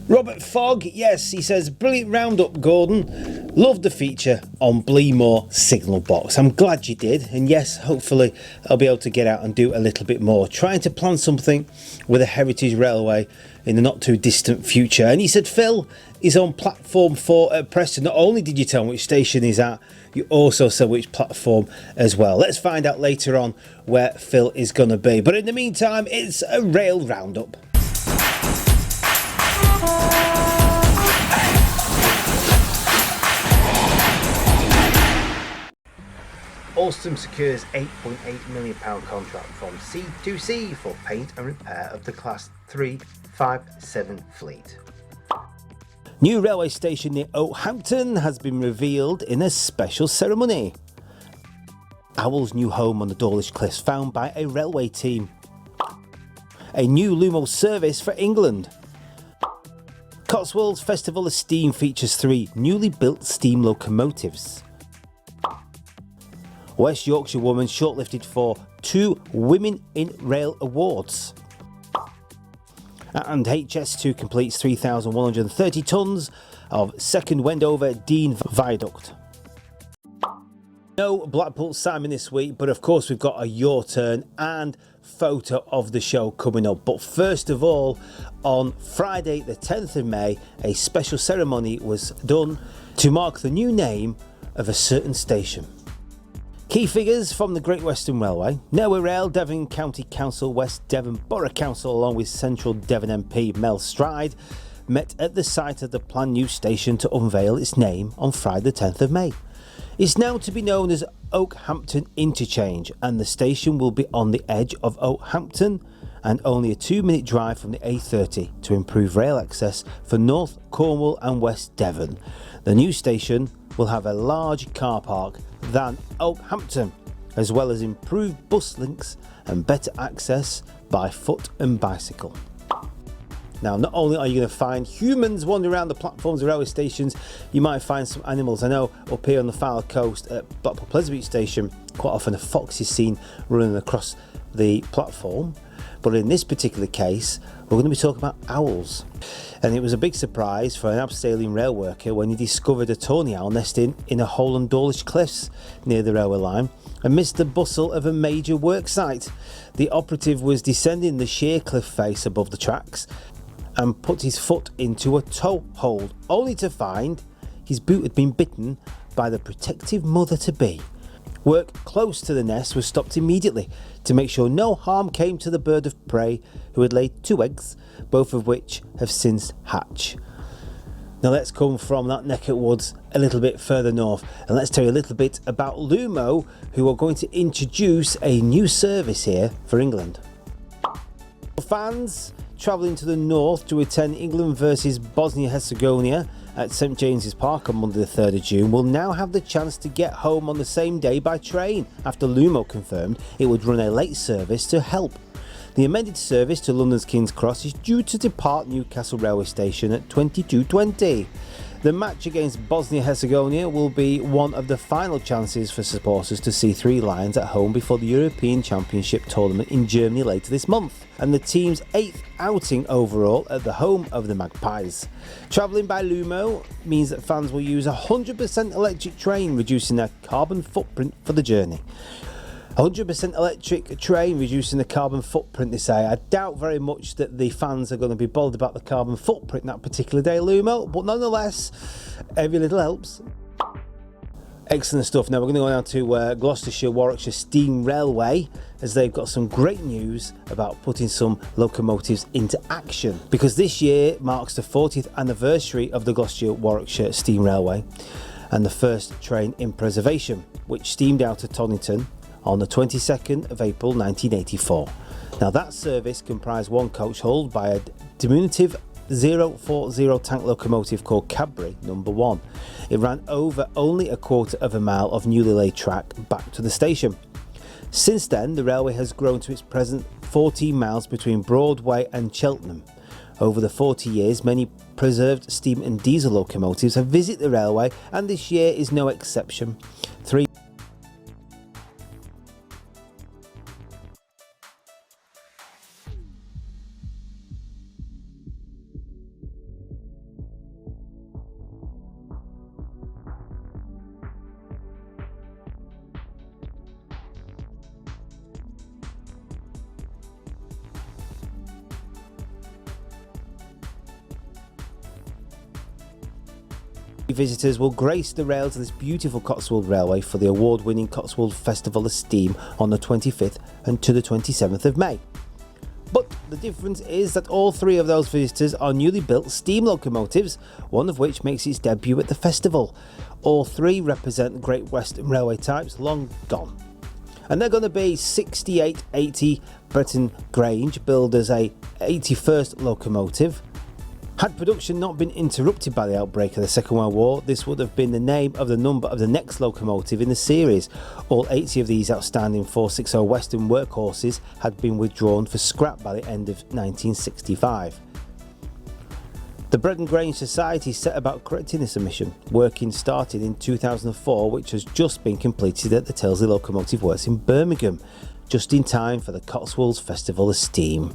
Robert Fogg, yes, he says, brilliant roundup, Gordon. Loved the feature on Bleemore signal box. I'm glad you did, and yes, hopefully I'll be able to get out and do a little bit more. Trying to plan something with a heritage railway in the not too distant future. And he said Phil is on platform 4 at Preston. Not only did you tell him which station he's at, you also said which platform as well. Let's find out later on where Phil is going to be. But in the meantime, it's a rail roundup. Alstom secures £8.8 million contract from C2C for paint and repair of the Class 357 fleet. New railway station near Okehampton has been revealed in a special ceremony. Owl's new home on the Dawlish cliffs found by a railway team. A new Lumo service for England. Cotswold Festival of Steam features 3 newly built steam locomotives. West Yorkshire woman shortlisted for 2 Women in Rail Awards. And HS2 completes 3,130 tonnes of second Wendover Dean Viaduct. No Blackpool Simon this week, but of course we've got a Your Turn and photo of the show coming up. But first of all, on Friday the 10th of May, a special ceremony was done to mark the new name of a certain station. Key figures from the Great Western Railway, Network Rail, Devon County Council, West Devon Borough Council along with Central Devon MP Mel Stride met at the site of the planned new station to unveil its name on Friday the 10th of May. It's now to be known as Okehampton Interchange, and the station will be on the edge of Okehampton and only a 2-minute drive from the A30 to improve rail access for North Cornwall and West Devon. The new station will have a large car park than Okehampton, as well as improved bus links and better access by foot and bicycle. Now, not only are you going to find humans wandering around the platforms of railway stations, you might find some animals. I know up here on the Fylde coast at Blackpool Pleasant Station, quite often a fox is seen running across the platform. But in this particular case, we're going to be talking about owls. And it was a big surprise for an abseiling rail worker when he discovered a tawny owl nesting in a hole on Dawlish cliffs near the railway line amidst the bustle of a major work site. The operative was descending the sheer cliff face above the tracks and put his foot into a toe hold, only to find his boot had been bitten by the protective mother-to-be. Work close to the nest was stopped immediately to make sure no harm came to the bird of prey, who had laid 2 eggs, both of which have since hatched. Now let's come from that neck of woods a little bit further north, and let's tell you a little bit about Lumo, who are going to introduce a new service here for England. Fans travelling to the north to attend England versus Bosnia-Herzegovina at St James's Park on Monday the 3rd of June will now have the chance to get home on the same day by train, after Lumo confirmed it would run a late service to help. The amended service to London's King's Cross is due to depart Newcastle railway station at 22:20. The match against Bosnia-Herzegovina will be one of the final chances for supporters to see 3 Lions at home before the European Championship tournament in Germany later this month, and the team's 8th outing overall at the home of the Magpies. Travelling by Lumo means that fans will use a 100% electric train, reducing their carbon footprint for the journey. 100% electric train reducing the carbon footprint, they say. I doubt very much that the fans are going to be bothered about the carbon footprint that particular day, Lumo, but nonetheless, every little helps. Excellent stuff. Now we're going to go down to Gloucestershire Warwickshire Steam Railway, as they've got some great news about putting some locomotives into action, because this year marks the 40th anniversary of the Gloucestershire Warwickshire Steam Railway and the first train in preservation, which steamed out of Toddington on the 22nd of April 1984. Now that service comprised 1 coach hauled by a diminutive 040 tank locomotive called Cadbury No. 1. It ran over only a quarter of a mile of newly laid track back to the station. Since then, the railway has grown to its present 14 miles between Broadway and Cheltenham. Over the 40 years, many preserved steam and diesel locomotives have visited the railway, and this year is no exception. 3 Visitors will grace the rails of this beautiful Cotswold Railway for the award-winning Cotswold Festival of Steam on the 25th and to the 27th of May. But the difference is that all three of those visitors are newly built steam locomotives, one of which makes its debut at the festival. All three represent Great Western Railway types long gone. And they're going to be 6880 Breton Grange, billed as a 81st locomotive. Had production not been interrupted by the outbreak of the Second World War, this would have been the name of the number of the next locomotive in the series. All 80 of these outstanding 460 Western workhorses had been withdrawn for scrap by the end of 1965. The Breton Grange Society set about correcting this omission. Working started in 2004, which has just been completed at the Tyldesley Locomotive Works in Birmingham, just in time for the Cotswold Festival of Steam.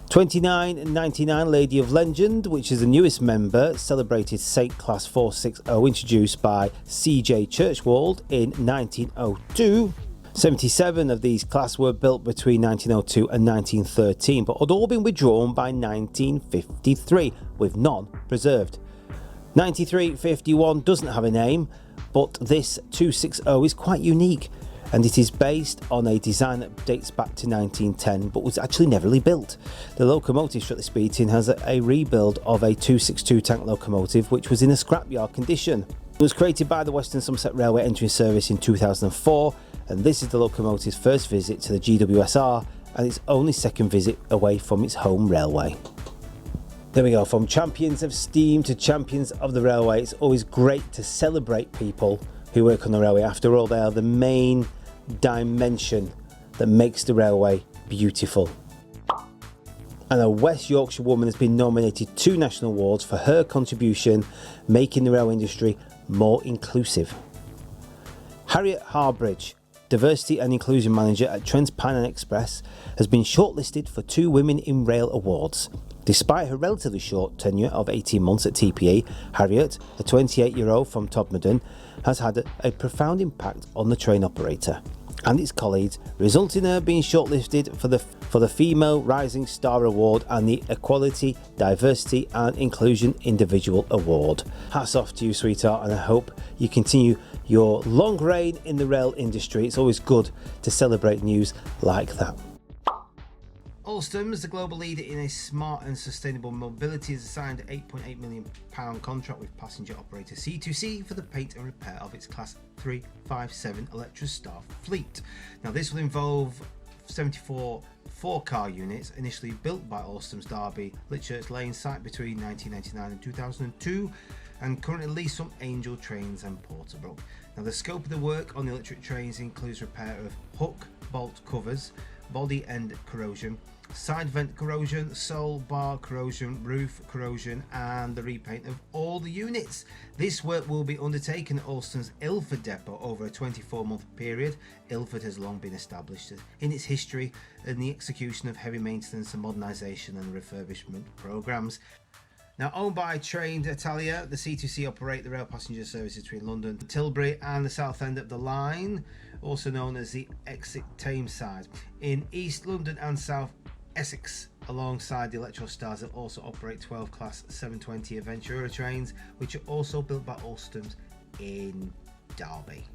2999 Lady of Legend, which is the newest member, celebrated St Class 460 introduced by C.J. Churchwald in 1902. 77 of these class were built between 1902 and 1913, but had all been withdrawn by 1953, with none preserved. 9351 doesn't have a name, but this 260 is quite unique, and it is based on a design that dates back to 1910 but was actually never rebuilt. The locomotive, strictly speaking, has a rebuild of a 262 tank locomotive which was in a scrapyard condition. It was created by the Western Somerset Railway entering service in 2004, and this is the locomotive's first visit to the GWSR and its only second visit away from its home railway. There we go, from champions of steam to champions of the railway. It's always great to celebrate people who work on the railway. After all, they are the main dimension that makes the railway beautiful. And a West Yorkshire woman has been nominated 2 national awards for her contribution making the railway industry more inclusive. Harriet Harbridge, Diversity and Inclusion Manager at Trans-Pennine Express, has been shortlisted for 2 Women in Rail awards. Despite her relatively short tenure of 18 months at TPE, Harriet, a 28-year-old from Todmorden, has had a profound impact on the train operator and its colleagues, resulting in her being shortlisted for the Female Rising Star Award and the Equality, Diversity and Inclusion Individual Award. Hats off to you, sweetheart, and I hope you continue your long reign in the rail industry. It's always good to celebrate news like that. Alstom's, the global leader in a smart and sustainable mobility, has signed an £8.8 million contract with passenger operator C2C for the paint and repair of its Class 357 Electrostar fleet. Now, this will involve 74 4-car units initially built by Alstom's Derby Litchurch Lane site between 1999 and 2002, and currently leased from Angel Trains and Porterbrook. Now, the scope of the work on the electric trains includes repair of hook bolt covers, body end corrosion, side vent corrosion, sole bar corrosion, roof corrosion, and the repaint of all the units. This work will be undertaken at Alstom's Ilford depot over a 24-month period. Ilford has long been established in its history in the execution of heavy maintenance and modernisation and refurbishment programmes. Now, owned by Trained Italia, the C2C operate the rail passenger services between London, Tilbury and the south end of the line, also known as the Exit Tameside. In East London and South Essex, alongside the Electrostars, it also operate 12 Class 720 Aventura trains, which are also built by Alstom's in Derby.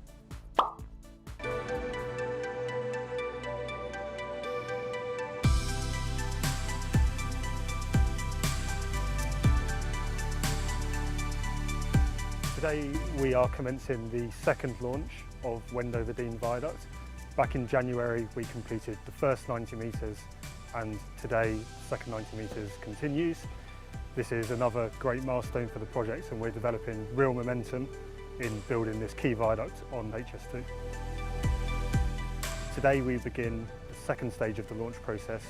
Today we are commencing the second launch of Wendover Dean Viaduct. Back in January we completed the first 90 metres, and today the second 90 metres continues. This is another great milestone for the project, and we're developing real momentum in building this key viaduct on HS2. Today we begin the second stage of the launch process,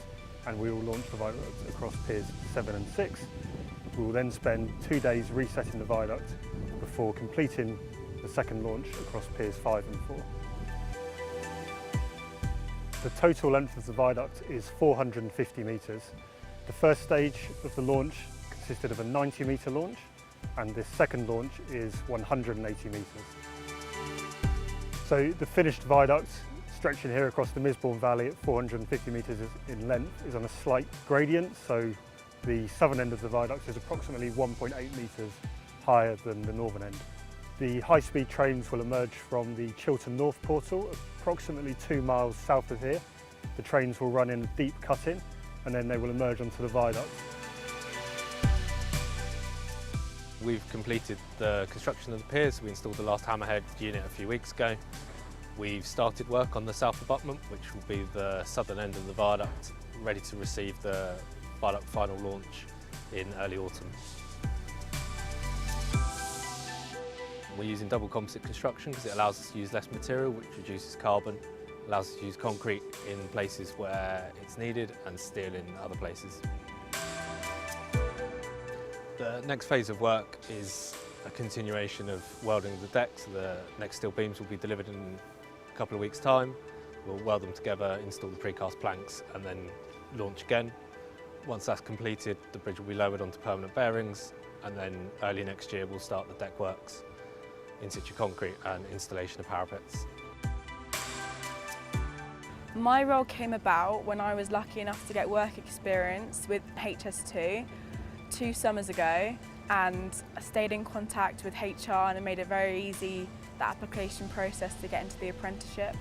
and we will launch the viaduct across piers 7 and 6. We will then spend 2 days resetting the viaduct before completing the second launch across piers 5 and 4. The total length of the viaduct is 450 metres. The first stage of the launch consisted of a 90 metre launch, and this second launch is 180 metres. So the finished viaduct, stretching here across the Misbourne Valley at 450 metres in length, is on a slight gradient, so the southern end of the viaduct is approximately 1.8 metres higher than the northern end. The high-speed trains will emerge from the Chiltern North portal, approximately 2 miles south of here. The trains will run in a deep cut-in and then they will emerge onto the viaduct. We've completed the construction of the piers. We installed the last hammerhead unit a few weeks ago. We've started work on the south abutment, which will be the southern end of the viaduct, ready to receive the viaduct final launch in early autumn. We're using double composite construction because it allows us to use less material, which reduces carbon, allows us to use concrete in places where it's needed and steel in other places. The next phase of work is a continuation of welding the decks. The next steel beams will be delivered in a couple of weeks' time. We'll weld them together, install the precast planks and then launch again. Once that's completed, the bridge will be lowered onto permanent bearings, and then early next year we'll start the deck works, in situ concrete and installation of parapets. My role came about when I was lucky enough to get work experience with HS2 2 summers ago, and I stayed in contact with HR and it made it very easy, the application process to get into the apprenticeship.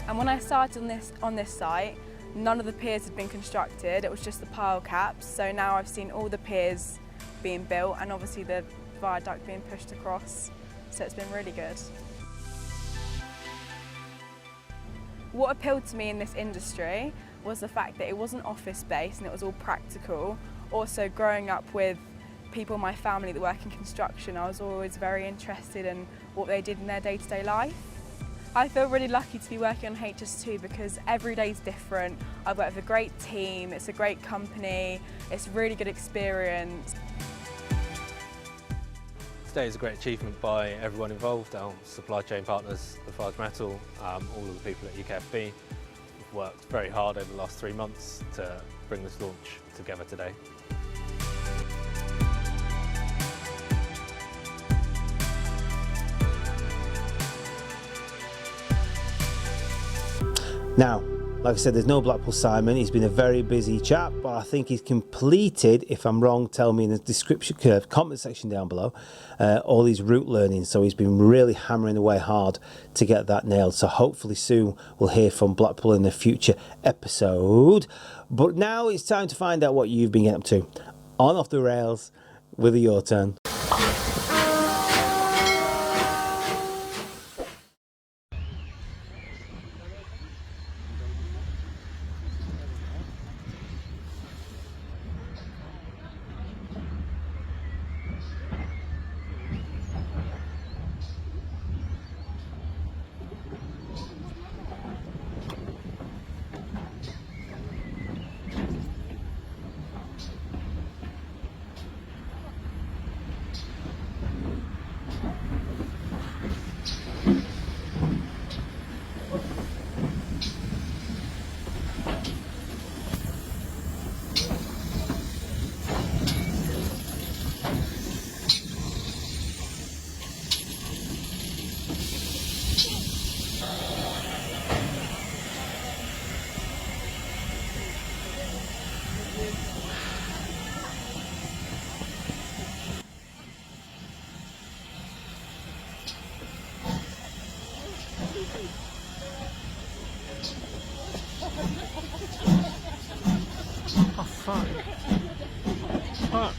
And when I started on this site, none of the piers had been constructed, it was just the pile caps, so now I've seen all the piers being built and obviously the viaduct being pushed across, so it's been really good. What appealed to me in this industry was the fact that it wasn't office-based and it was all practical. Also, growing up with people in my family that work in construction, I was always very interested in what they did in their day-to-day life. I feel really lucky to be working on HS2 because every day is different. I've worked with a great team, it's a great company, it's a really good experience. Today is a great achievement by everyone involved, our supply chain partners, the Forge Metal, all of the people at UKFB. We've worked very hard over the last 3 months to bring this launch together today. Now, like I said, there's no Blackpool Simon. He's been a very busy chap, but I think he's completed, if I'm wrong, tell me in the description, comment section down below, all his route learning. So he's been really hammering away hard to get that nailed. So hopefully soon we'll hear from Blackpool in a future episode. But now it's time to find out what you've been getting up to. On Off the Rails with a Your Turn. Oh, fuck. Fuck.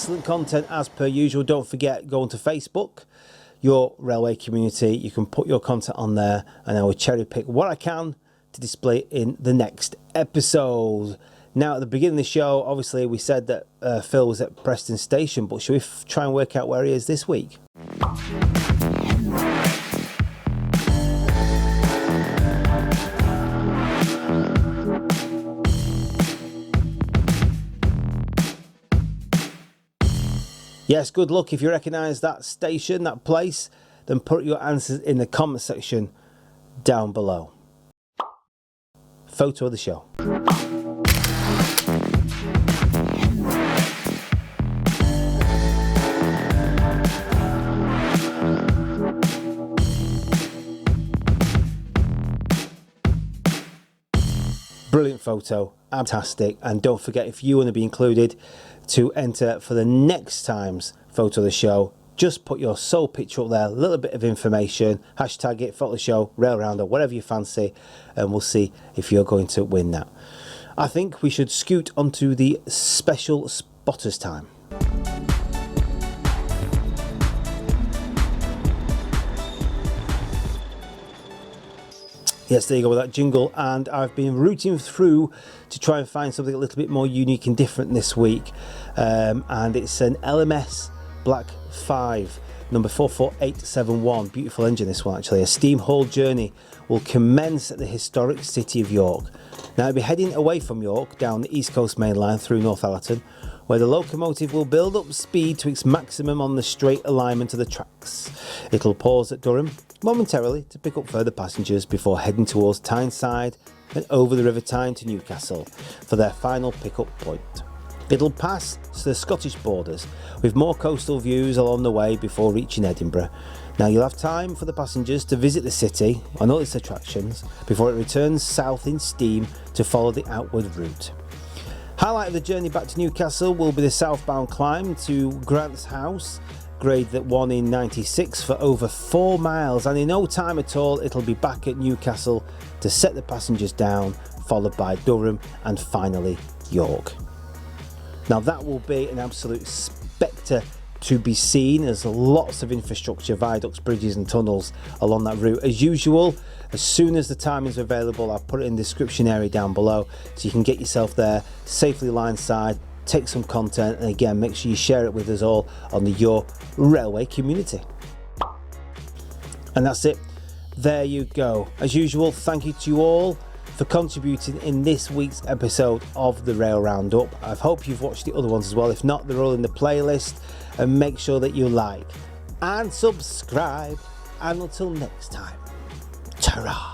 excellent content as per usual. Don't forget, go onto Facebook, your railway community. You can put your content on there and I will cherry pick what I can to display in the next episode. Now, at the beginning of the show, obviously we said that Phil was at Preston Station, but should we try and work out where he is this week? Yes, good luck. If you recognise that station, that place, then put your answers in the comment section down below. Photo of the show. Brilliant photo, fantastic. And don't forget, if you want to be included to enter for the next time's photo of the show, just put your sole picture up there, a little bit of information, hashtag it, photo of the show, rail round, or whatever you fancy, and we'll see if you're going to win that. I think we should scoot onto the special spotters time. Yes, there you go with that jingle, and I've been rooting through to try and find something a little bit more unique and different this week, and it's an LMS Black 5 number 44871. Beautiful engine, this one actually. A steam haul journey will commence at the historic city of York. Now it'll be heading away from York down the East Coast Main Line through Northallerton, where the locomotive will build up speed to its maximum on the straight alignment of the tracks. It'll pause at Durham momentarily to pick up further passengers before heading towards Tyneside and over the River Tyne to Newcastle for their final pickup point. It'll pass to the Scottish borders with more coastal views along the way before reaching Edinburgh. Now you'll have time for the passengers to visit the city and all its attractions before it returns south in steam to follow the outward route. Highlight of the journey back to Newcastle will be the southbound climb to Grant's House, grade that one in 96 for over 4 miles, and in no time at all it'll be back at Newcastle to set the passengers down, followed by Durham and finally York. Now that will be an absolute spectre to be seen. There's lots of infrastructure, viaducts, bridges and tunnels along that route. As usual, as soon as the time is available, I'll put it in the description area down below so you can get yourself there safely line side, take some content, and again, make sure you share it with us all on the Your Railway community. And that's it. There you go. As usual, thank you to you all for contributing in this week's episode of the Rail Roundup. I hope you've watched the other ones as well. If not, they're all in the playlist. And make sure that you like and subscribe. And until next time, ta-ra!